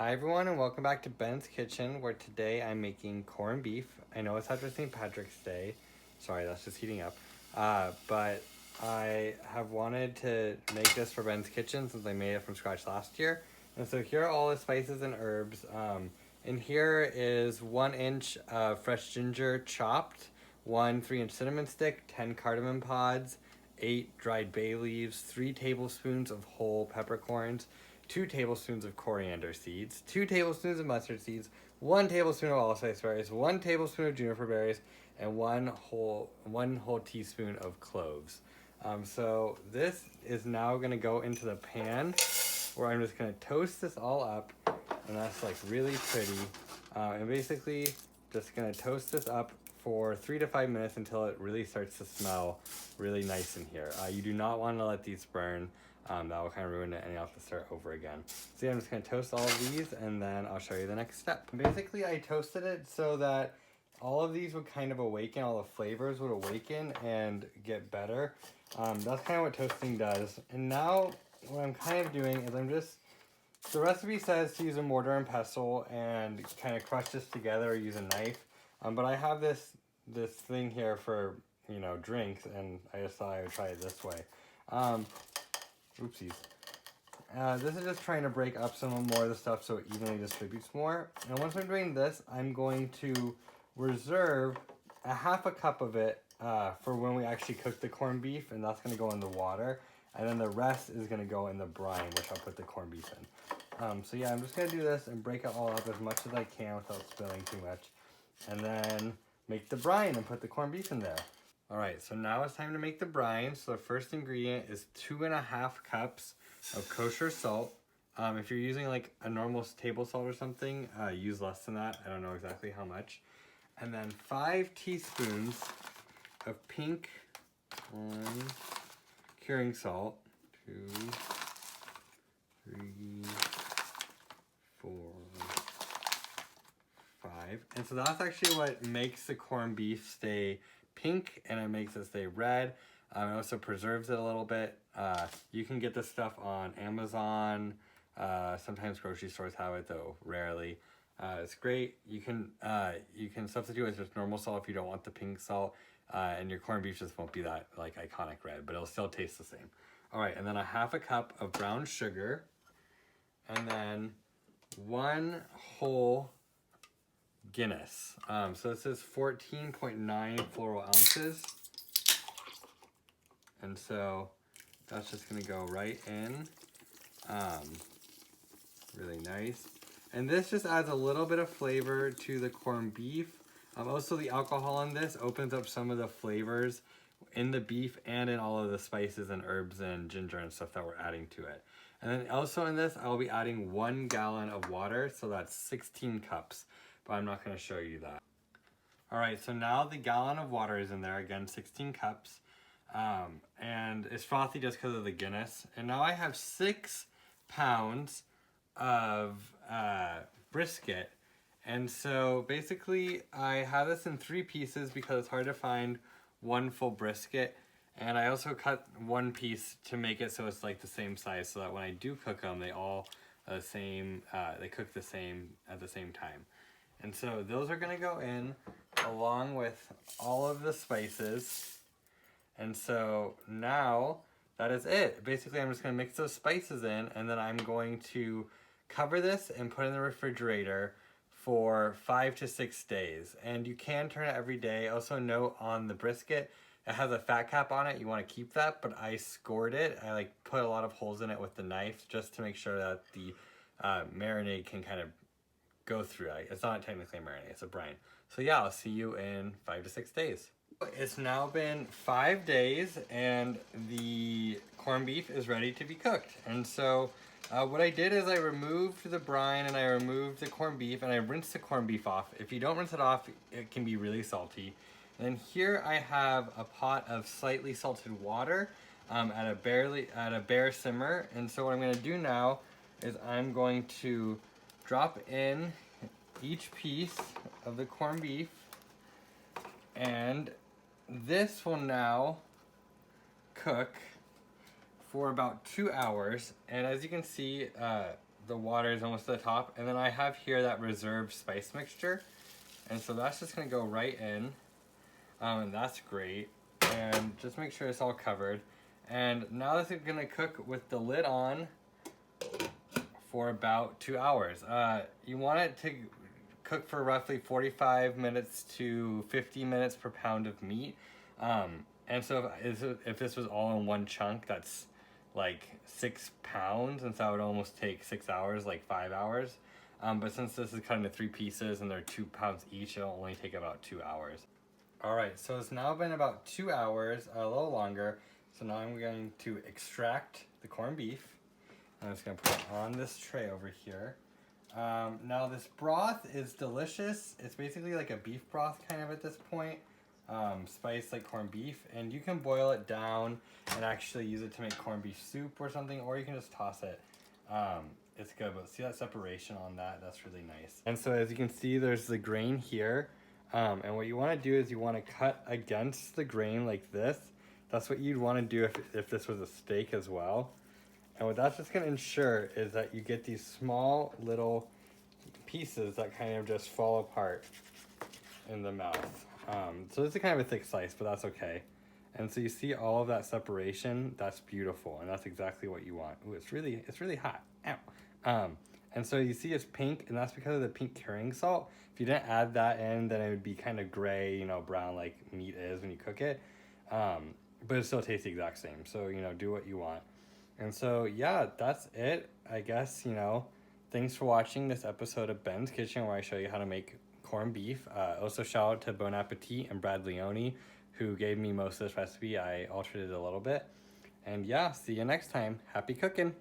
Hi everyone and welcome back to Ben's Kitchen, where today I'm making corned beef. I know it's after St. Patrick's Day. Sorry, that's just heating up. But I have wanted to make this for Ben's Kitchen since I made it from scratch last year. And so here are all the spices and herbs. And here is 1 inch fresh ginger chopped, 1 3-inch cinnamon stick, 10 cardamom pods, 8 dried bay leaves, 3 tablespoons of whole peppercorns, 2 tablespoons of coriander seeds, 2 tablespoons of mustard seeds, 1 tablespoon of allspice berries, 1 tablespoon of juniper berries, and one whole teaspoon of cloves. So this is now going to go into the pan where I'm just going to toast this all up, and that's like really pretty. And basically just going to toast this up for 3 to 5 minutes until it really starts to smell really nice in here. You do not want to let these burn. That will kind of ruin it and you'll have to start over again. So yeah, I'm just going to toast all of these and then I'll show you the next step. Basically, I toasted it so that all of these would kind of awaken, all the flavors would awaken and get better. That's kind of what toasting does. And now what I'm kind of doing is the recipe says to use a mortar and pestle and kind of crush this together or use a knife. But I have this thing here for, drinks, and I just thought I would try it this way. Oopsies. This is just trying to break up some more of the stuff so it evenly distributes more. And once I'm doing this, I'm going to reserve a half a cup of it for when we actually cook the corned beef, and that's going to go in the water. And then the rest is going to go in the brine, which I'll put the corned beef in. So yeah, I'm just going to do this and break it all up as much as I can without spilling too much. And then make the brine and put the corned beef in there. Alright, so now it's time to make the brine. So the first ingredient is 2.5 cups of kosher salt. If you're using like a normal table salt or something, use less than that. I don't know exactly how much. And then 5 teaspoons of pink curing salt. 2, 3, 4, 5. And so that's actually what makes the corned beef stay pink, and it makes it stay red. It also preserves it a little bit. You can get this stuff on Amazon. Sometimes grocery stores have it, though rarely. It's great. You can substitute with just normal salt if you don't want the pink salt, and your corned beef just won't be that like iconic red, but it'll still taste the same. All right, and then a half a cup of brown sugar, and then 1 whole Guinness. So this is 14.9 floral ounces. And so that's just gonna go right in. Really nice. And this just adds a little bit of flavor to the corned beef. Also the alcohol in this opens up some of the flavors in the beef and in all of the spices and herbs and ginger and stuff that we're adding to it. And then also in this, I'll be adding 1 gallon of water, so that's 16 cups. But I'm not going to show you that. Alright, so now the gallon of water is in there, again 16 cups, and it's frothy just because of the Guinness. And now I have 6 pounds of brisket, and so basically I have this in 3 pieces because it's hard to find 1 full brisket, and I also cut 1 piece to make it so it's like the same size so that when I do cook them they all the same, they cook the same at the same time. And so those are going to go in along with all of the spices. And so now that is it. Basically, I'm just going to mix those spices in, and then I'm going to cover this and put it in the refrigerator for 5 to 6 days. And you can turn it every day. Also note on the brisket, it has a fat cap on it. You want to keep that, but I scored it. I put a lot of holes in it with the knife just to make sure that the marinade can kind of go through it. It's not technically a marinade, it's a brine. So yeah, I'll see you in 5 to 6 days. It's now been 5 days and the corned beef is ready to be cooked. And so what I did is I removed the brine and I removed the corned beef and I rinsed the corned beef off. If you don't rinse it off, it can be really salty. And then here I have a pot of slightly salted water at a bare simmer. And so what I'm going to do now is I'm going to drop in each piece of the corned beef, and this will now cook for about 2 hours. And as you can see, the water is almost to the top. And then I have here that reserved spice mixture. And so that's just gonna go right in. And that's great. And just make sure it's all covered. And now this is gonna cook with the lid on for about 2 hours. You want it to cook for roughly 45 minutes to 50 minutes per pound of meat. And so if this was all in one chunk, that's like 6 pounds, and so that would almost take 6 hours, like 5 hours. But since this is cut into 3 pieces and they're 2 pounds each, it'll only take about 2 hours. All right, so it's now been about 2 hours, a little longer. So now I'm going to extract the corned beef. I'm just gonna put it on this tray over here. Now this broth is delicious. It's basically like a beef broth kind of at this point. Spiced like corned beef, and you can boil it down and actually use it to make corned beef soup or something, or you can just toss it. It's good, but see that separation on that? That's really nice. And so as you can see, there's the grain here. And what you want to do is you want to cut against the grain like this. That's what you'd want to do if this was a steak as well. And what that's just going to ensure is that you get these small little pieces that kind of just fall apart in the mouth. So this is kind of a thick slice, but that's okay. And so you see all of that separation. That's beautiful, and that's exactly what you want. Ooh, it's really hot. Ow. And so you see it's pink, and that's because of the pink curing salt. If you didn't add that in, then it would be kind of gray, you know, brown like meat is when you cook it. But it still tastes the exact same. So, you know, do what you want. And so, yeah, that's it. I guess, you know, thanks for watching this episode of Ben's Kitchen, where I show you how to make corned beef. Also shout out to Bon Appetit and Brad Leone, who gave me most of this recipe. I altered it a little bit. And yeah, see you next time. Happy cooking.